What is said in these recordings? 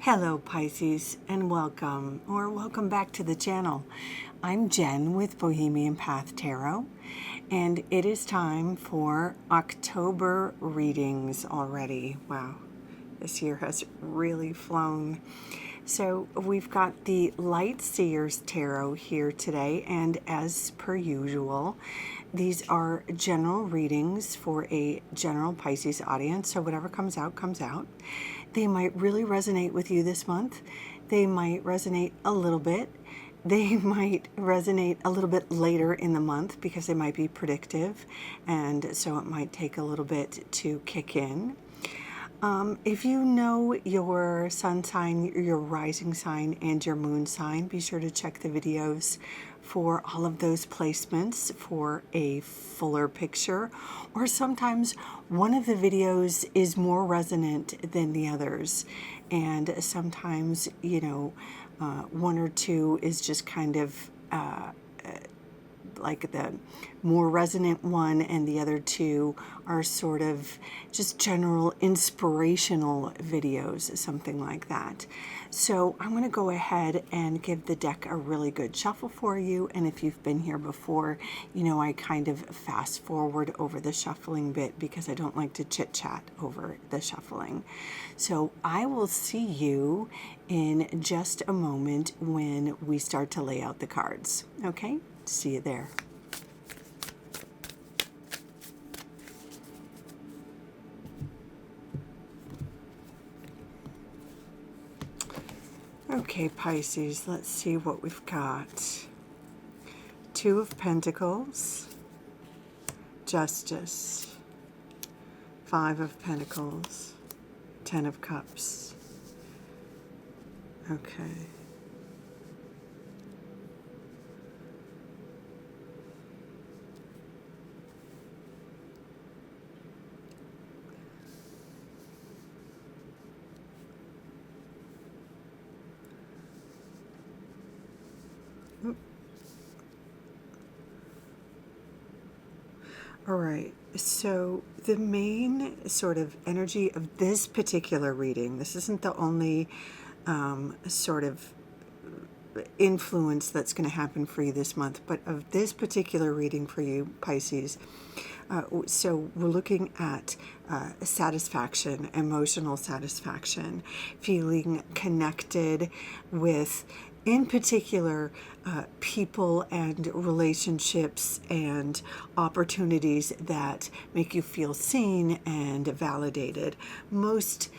Hello Pisces, and welcome back to the channel. I'm Jen with Bohemian Path Tarot, and it is time for October readings already. Wow, this year has really flown. So we've got the Light Seers Tarot here today, and as per usual, these are general readings for a general Pisces audience, so whatever comes out, comes out. They might really resonate with you this month. They might resonate a little bit. They might resonate a little bit later in the month because they might be predictive, and so it might take a little bit to kick in. If you know your sun sign, your rising sign, and your moon sign, be sure to check the videos for all of those placements for a fuller picture. Or sometimes one of the videos is more resonant than the others. And sometimes, one or two is just kind of like the more resonant one, and the other two are sort of just general inspirational videos, something like that. So I'm going to go ahead and give the deck a really good shuffle for you, and if you've been here before, I kind of fast forward over the shuffling bit because I don't like to chit chat over the shuffling. So I will see you in just a moment when we start to lay out the cards. Okay? See you there. Okay, Pisces, let's see what we've got. Two of Pentacles, Justice, Five of Pentacles, Ten of Cups. Okay. All right, so the main sort of energy of this particular reading, this isn't the only sort of influence that's going to happen for you this month, but of this particular reading for you, Pisces, so we're looking at satisfaction, emotional satisfaction, feeling connected with, in particular, people and relationships and opportunities that make you feel seen and validated. Most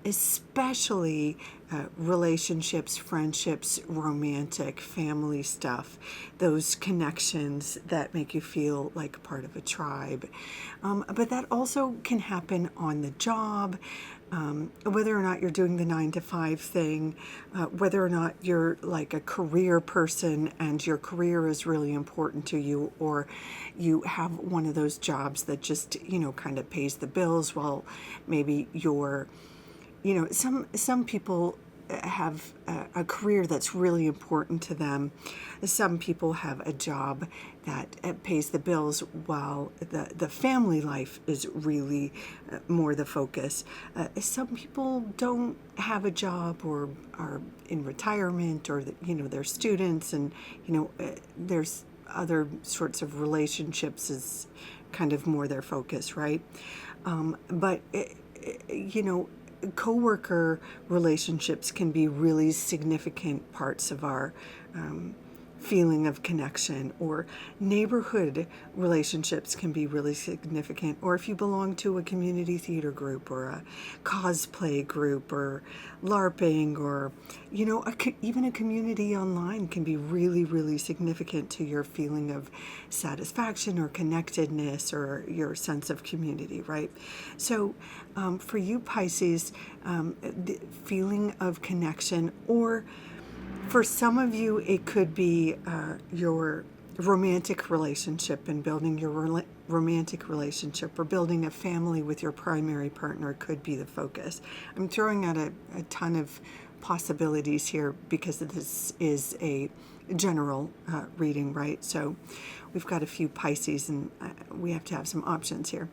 especially relationships, friendships, romantic, family stuff, those connections that make you feel like part of a tribe. But that also can happen on the job, whether or not you're doing the 9-to-5 thing, whether or not you're like a career person and your career is really important to you, or you have one of those jobs that just, kind of pays the bills while maybe you're, some people have a career that's really important to them. Some people have a job that pays the bills while the family life is really more the focus. Some people don't have a job or are in retirement, or they're students, and there's other sorts of relationships is kind of more their focus, right? But coworker relationships can be really significant parts of our feeling of connection, or neighborhood relationships can be really significant, or if you belong to a community theater group or a cosplay group or LARPing, or even a community online can be really, really significant to your feeling of satisfaction or connectedness or your sense of community, right? So for you, Pisces, the feeling of connection, or for some of you, it could be your romantic relationship and building your romantic relationship, or building a family with your primary partner could be the focus. I'm throwing out a ton of possibilities here because this is a general reading, right? So we've got a few Pisces, and we have to have some options here.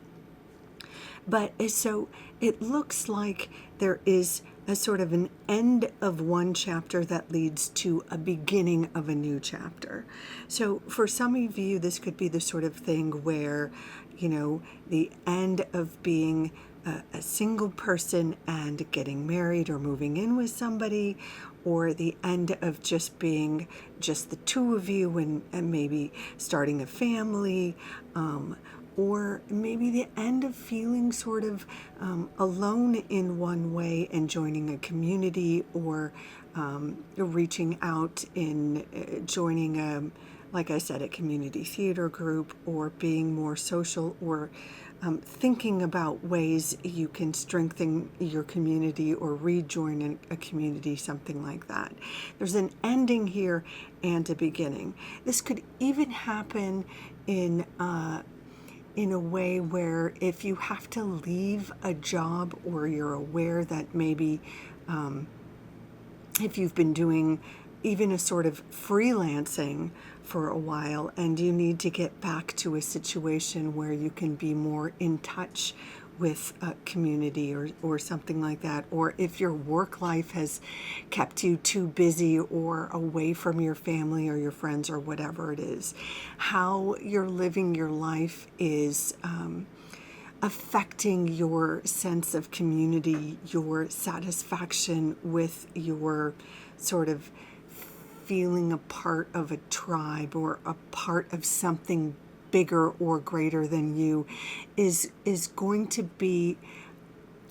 But so it looks like there is a sort of an end of one chapter that leads to a beginning of a new chapter. So for some of you, this could be the sort of thing where, the end of being a single person and getting married or moving in with somebody, or the end of just being just the two of you and maybe starting a family, or maybe the end of feeling sort of alone in one way and joining a community, or reaching out in joining like I said, a community theater group, or being more social, or thinking about ways you can strengthen your community or rejoin a community, something like that. There's an ending here and a beginning. This could even happen in a way where if you have to leave a job, or you're aware that maybe if you've been doing even a sort of freelancing for a while and you need to get back to a situation where you can be more in touch with a community, or something like that, or if your work life has kept you too busy or away from your family or your friends or whatever it is, how you're living your life is affecting your sense of community, your satisfaction with your sort of feeling a part of a tribe or a part of something bigger or greater than you is going to be,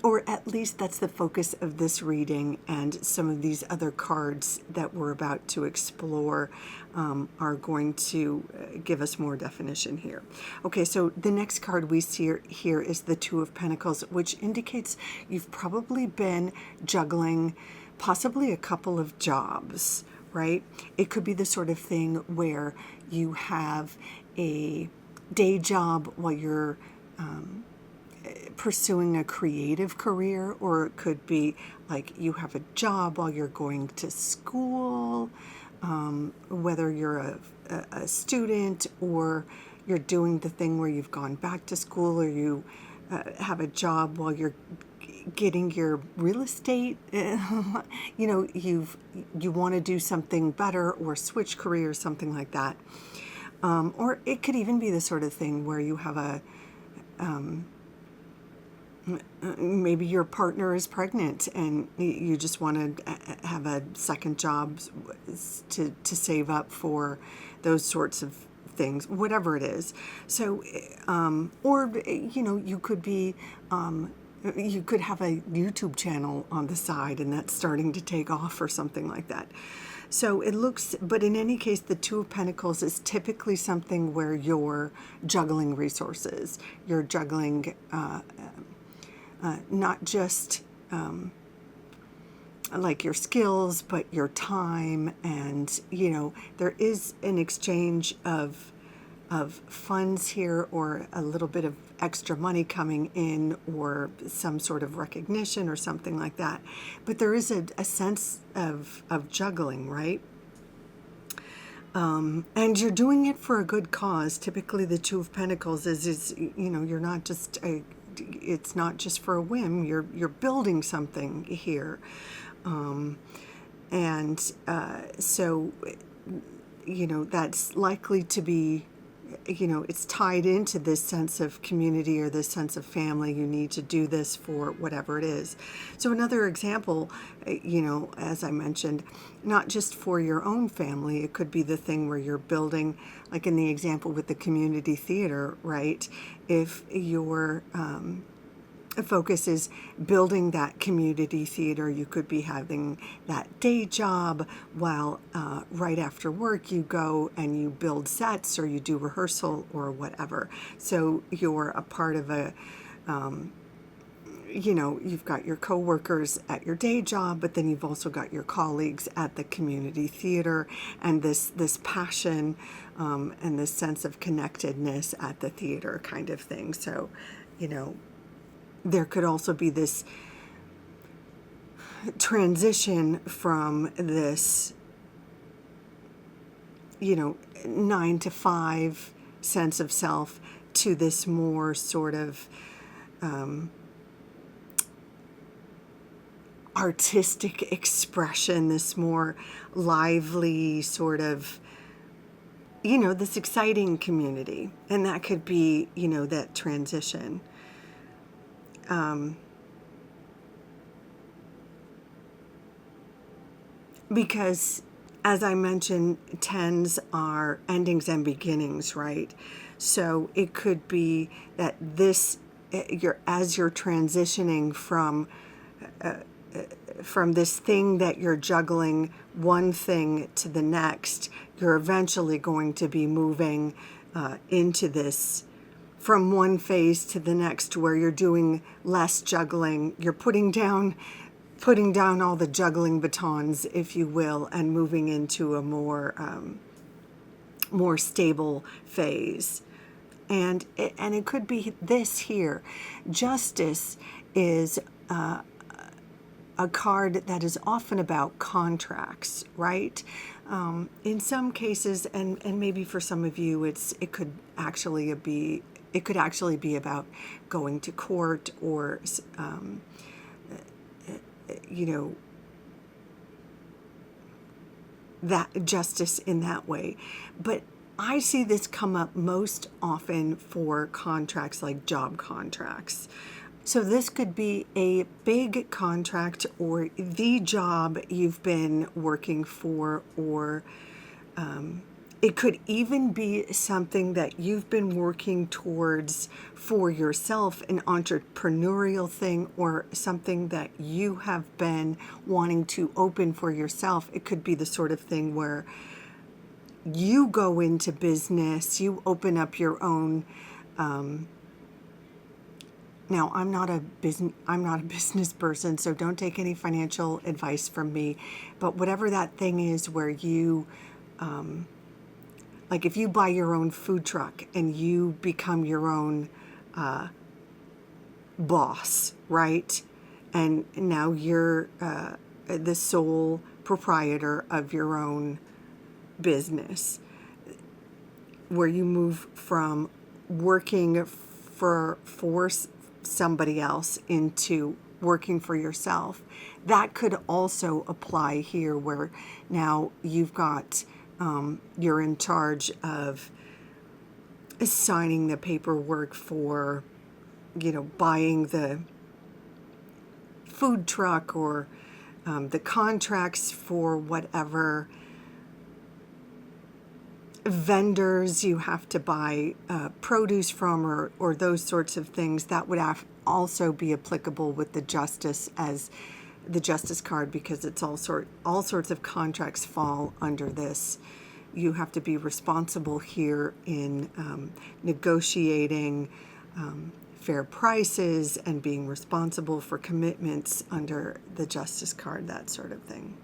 or at least that's the focus of this reading, and some of these other cards that we're about to explore are going to give us more definition here. Okay, so the next card we see here is the Two of Pentacles, which indicates you've probably been juggling possibly a couple of jobs, right? It could be the sort of thing where you have a day job while you're pursuing a creative career, or it could be like you have a job while you're going to school, whether you're a student, or you're doing the thing where you've gone back to school, or you have a job while you're getting your real estate, you want to do something better or switch careers, something like that. Or it could even be the sort of thing where you have maybe your partner is pregnant and you just want to have a second job to save up for those sorts of things, whatever it is. So, or, you could be, you could have a YouTube channel on the side and that's starting to take off or something like that. So it looks, but in any case, the Two of Pentacles is typically something where you're juggling resources. You're juggling not just like your skills, but your time. And, there is an exchange of funds here, or a little bit of extra money coming in, or some sort of recognition or something like that. But there is a sense of juggling, right? And you're doing it for a good cause. Typically the Two of Pentacles is you're not just it's not just for a whim. You're building something here. So that's likely to be, it's tied into this sense of community or this sense of family. You need to do this for whatever it is. So another example, as I mentioned, not just for your own family, it could be the thing where you're building, like in the example with the community theater, right? If your focus is building that community theater, you could be having that day job while right after work you go and you build sets, or you do rehearsal or whatever. So you're a part of a you've got your coworkers at your day job, but then you've also got your colleagues at the community theater, and this passion and this sense of connectedness at the theater kind of thing. So there could also be this transition from this, 9 to 5 sense of self to this more sort of artistic expression, this more lively sort of, this exciting community. And that could be, that transition. Because, as I mentioned, tens are endings and beginnings, right? So it could be that as you're transitioning from this thing that you're juggling, one thing to the next, you're eventually going to be moving into this from one phase to the next, where you're doing less juggling. You're putting down all the juggling batons, if you will, and moving into a more stable phase. And it could be this here. Justice is a card that is often about contracts, right? In some cases, and maybe for some of you, it could actually be about going to court, or that justice in that way. But I see this come up most often for contracts, like job contracts. So this could be a big contract, or the job you've been working for, or it could even be something that you've been working towards for yourself, an entrepreneurial thing, or something that you have been wanting to open for yourself. It could be the sort of thing where you go into business, you open up your own. Now, I'm not a business person, so don't take any financial advice from me. But whatever that thing is, where you, like if you buy your own food truck and you become your own boss, right? And now you're the sole proprietor of your own business, where you move from working for somebody else into working for yourself. That could also apply here, where now you've got, you're in charge of signing the paperwork for, buying the food truck, or the contracts for whatever vendors you have to buy produce from, or those sorts of things. That would also be applicable with the justice, as the justice card, because it's all sorts of contracts fall under this. You have to be responsible here in negotiating fair prices and being responsible for commitments under the justice card, that sort of thing.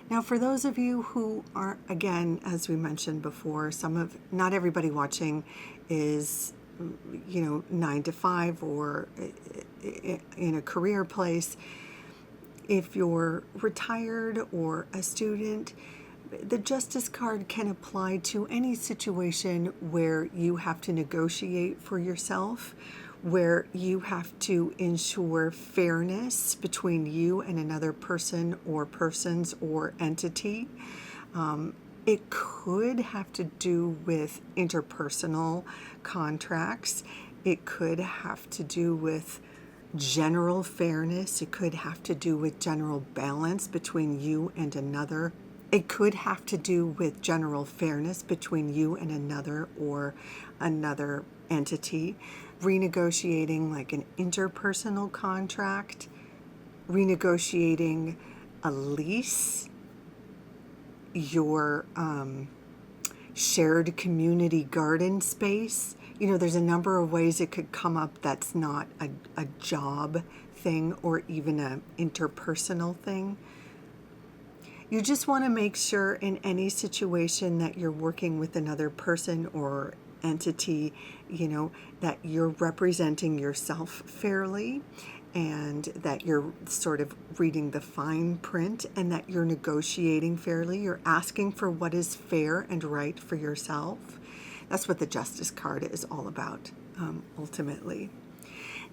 Now, for those of you who are, again, as we mentioned before, not everybody watching is, 9 to 5 or in a career place. If you're retired or a student, the justice card can apply to any situation where you have to negotiate for yourself, where you have to ensure fairness between you and another person or persons or entity. It could have to do with interpersonal contracts. It could have to do with general fairness. It could have to do with general balance between you and another. It could have to do with general fairness between you and another or another entity. Renegotiating like an interpersonal contract, renegotiating a lease, your shared community garden space. There's a number of ways it could come up that's not a job thing or even an interpersonal thing. You just want to make sure in any situation that you're working with another person or entity, that you're representing yourself fairly, and that you're sort of reading the fine print, and that you're negotiating fairly. You're asking for what is fair and right for yourself. That's what the Justice card is all about. ultimately.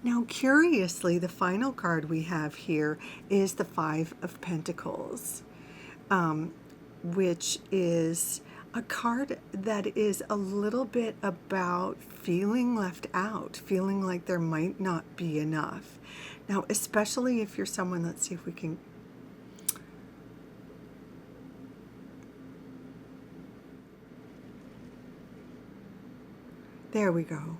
Now, curiously, the final card we have here is the Five of Pentacles, which is a card that is a little bit about feeling left out, feeling like there might not be enough. Now, especially if you're someone, let's see if we can. There we go.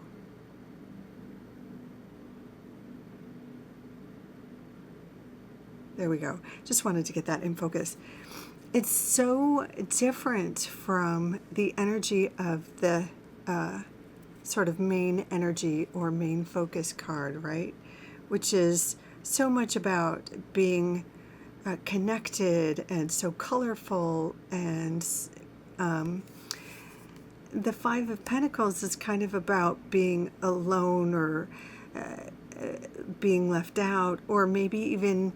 There we go. Just wanted to get that in focus. It's so different from the energy of the sort of main energy or main focus card, right? Which is so much about being connected and so colorful. And the Five of Pentacles is kind of about being alone or being left out, or maybe even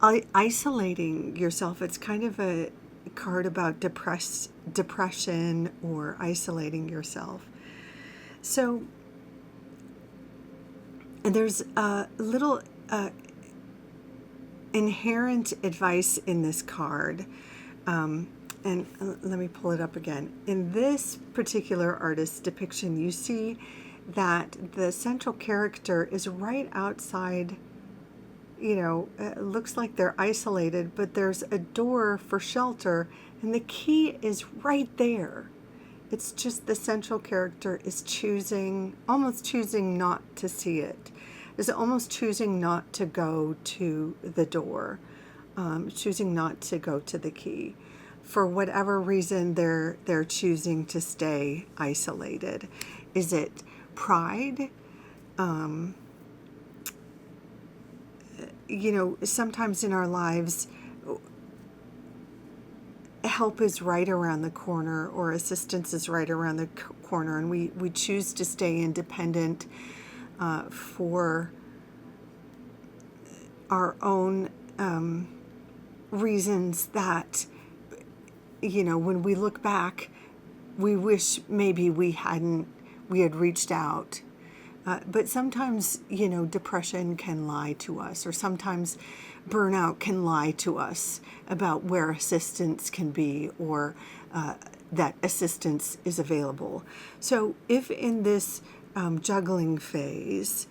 isolating yourself. It's kind of a card about depression or isolating yourself. So there's a little inherent advice in this card. And let me pull it up again. In this particular artist's depiction, you see that the central character is right outside. It looks like they're isolated, but there's a door for shelter, and the key is right there. It's just the central character is almost choosing not to see it. Is almost choosing not to go to the door, choosing not to go to the key. For whatever reason, they're choosing to stay isolated. Is it pride? Sometimes in our lives, help is right around the corner, or assistance is right around the corner, and we choose to stay independent for our own reasons that, when we look back, we wish maybe we had reached out. But sometimes, depression can lie to us, or sometimes burnout can lie to us about where assistance can be, or that assistance is available. So if in this juggling phase,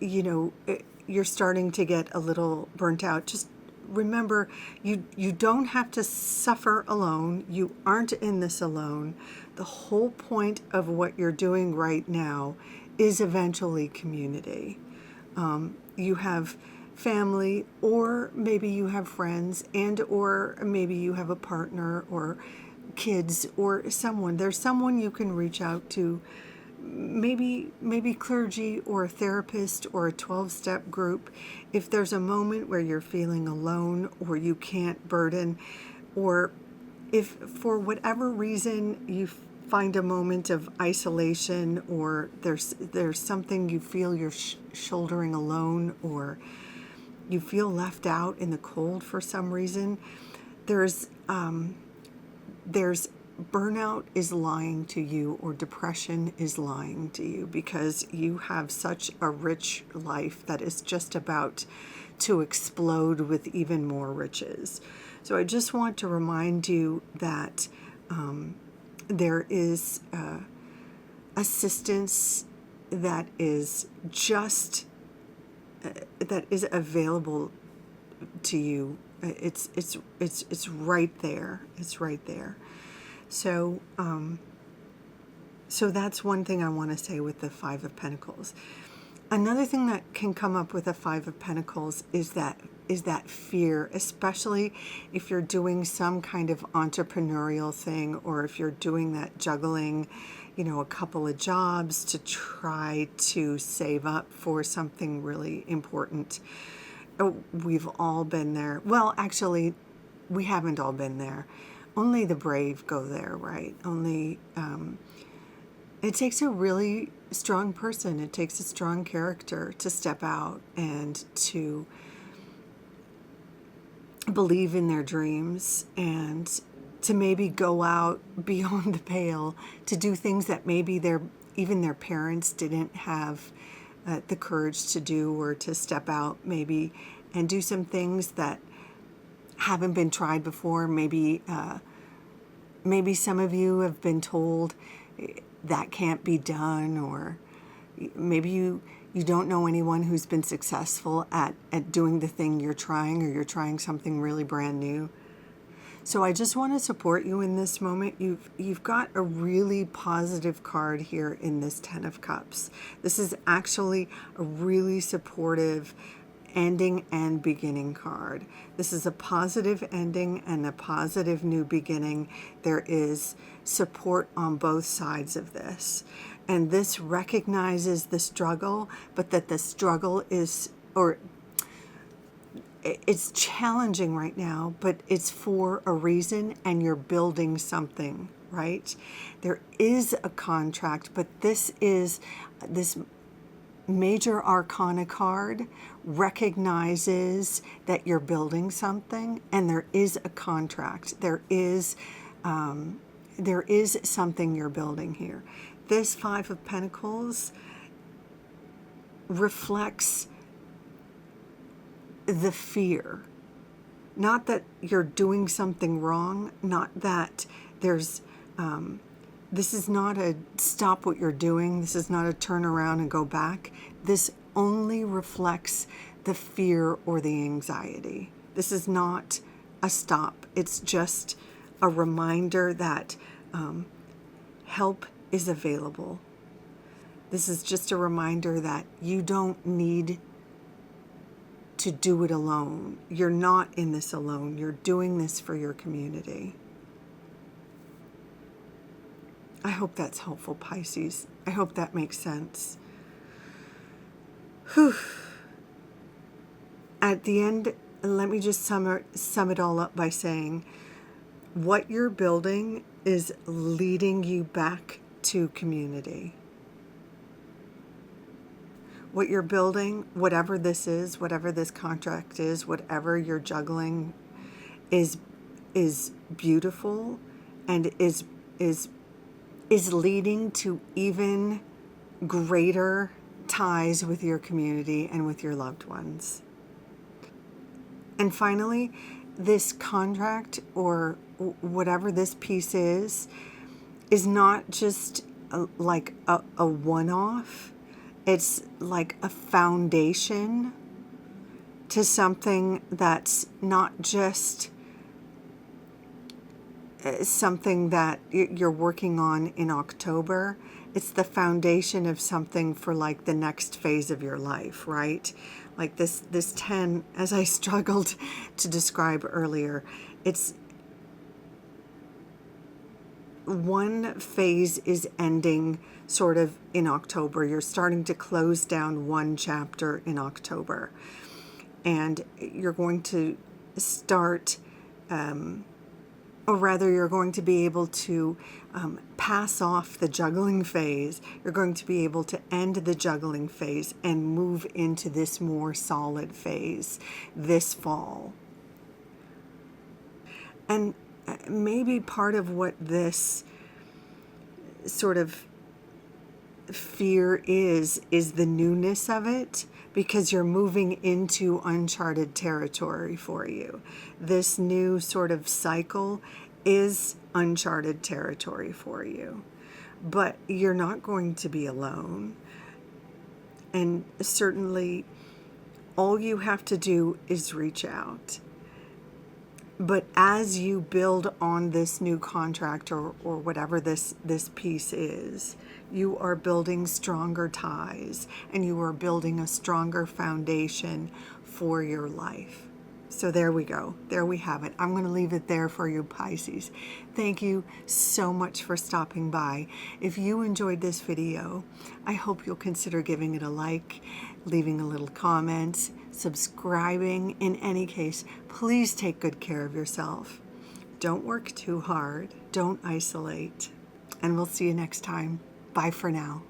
you're starting to get a little burnt out, just remember, you don't have to suffer alone. You aren't in this alone. The whole point of what you're doing right now is eventually community. You have family, or maybe you have friends, and or maybe you have a partner or kids or someone. There's someone you can reach out to, maybe clergy or a therapist or a 12-step group. If there's a moment where you're feeling alone, or you can't burden, or if for whatever reason you find a moment of isolation, or there's something you feel you're shouldering alone, or you feel left out in the cold for some reason, there's burnout is lying to you, or depression is lying to you, because you have such a rich life that is just about to explode with even more riches. So I just want to remind you that there is assistance that is just that is available to you. It's right there. It's right there. So so that's one thing I want to say with the Five of Pentacles. Another thing that can come up with a Five of Pentacles is that fear, especially if you're doing some kind of entrepreneurial thing, or if you're doing that juggling, a couple of jobs to try to save up for something really important. Oh, we've all been there. Well, actually, we haven't all been there. Only the brave go there, right? Only it takes a really strong person. It takes a strong character to step out and to believe in their dreams, and to maybe go out beyond the pale to do things that maybe they're even their parents didn't have the courage to do, or to step out maybe and do some things that haven't been tried before. Maybe some of you have been told that can't be done, or maybe you don't know anyone who's been successful at doing the thing you're trying, or you're trying something really brand new. So I just want to support you in this moment. You've got a really positive card here in this Ten of Cups. This is actually a really supportive ending and beginning card. This is a positive ending and a positive new beginning. There is support on both sides of this. And this recognizes the struggle, but that the struggle is, or it's challenging right now, but it's for a reason, and you're building something, right? There is a contract, but this major arcana card recognizes that you're building something, and there is a contract. There is something you're building here. This Five of Pentacles reflects the fear. Not that you're doing something wrong, not that there's, this is not a stop what you're doing. This is not a turn around and go back. This only reflects the fear or the anxiety. This is not a stop. It's just a reminder that help is available. This is just a reminder that you don't need to do it alone. You're not in this alone. You're doing this for your community. I hope that's helpful, Pisces. I hope that makes sense. Whew. At the end, let me just sum it all up by saying, what you're building is leading you back to community. What you're building, whatever this is, whatever this contract is, whatever you're juggling, is beautiful, and is leading to even greater ties with your community and with your loved ones. And finally, this contract, or whatever this piece is not just like a one-off. It's like a foundation to something that's not just something that you're working on in October. It's the foundation of something for like the next phase of your life, right? Like this 10, as I struggled to describe earlier, it's one phase is ending sort of in October. You're starting to close down one chapter in October, and you're going to start, or rather you're going to be able to pass off the juggling phase. You're going to be able to end the juggling phase and move into this more solid phase this fall. And maybe part of what this sort of fear is the newness of it, because you're moving into uncharted territory for you. This new sort of cycle is uncharted territory for you, but you're not going to be alone. And certainly all you have to do is reach out. But as you build on this new contract, or whatever this piece is, you are building stronger ties, and you are building a stronger foundation for your life. So there we go. There we have it. I'm going to leave it there for you, Pisces. Thank you so much for stopping by. If you enjoyed this video, I hope you'll consider giving it a like, leaving a little comment, subscribing. In any case, please take good care of yourself. Don't work too hard. Don't isolate. And we'll see you next time. Bye for now.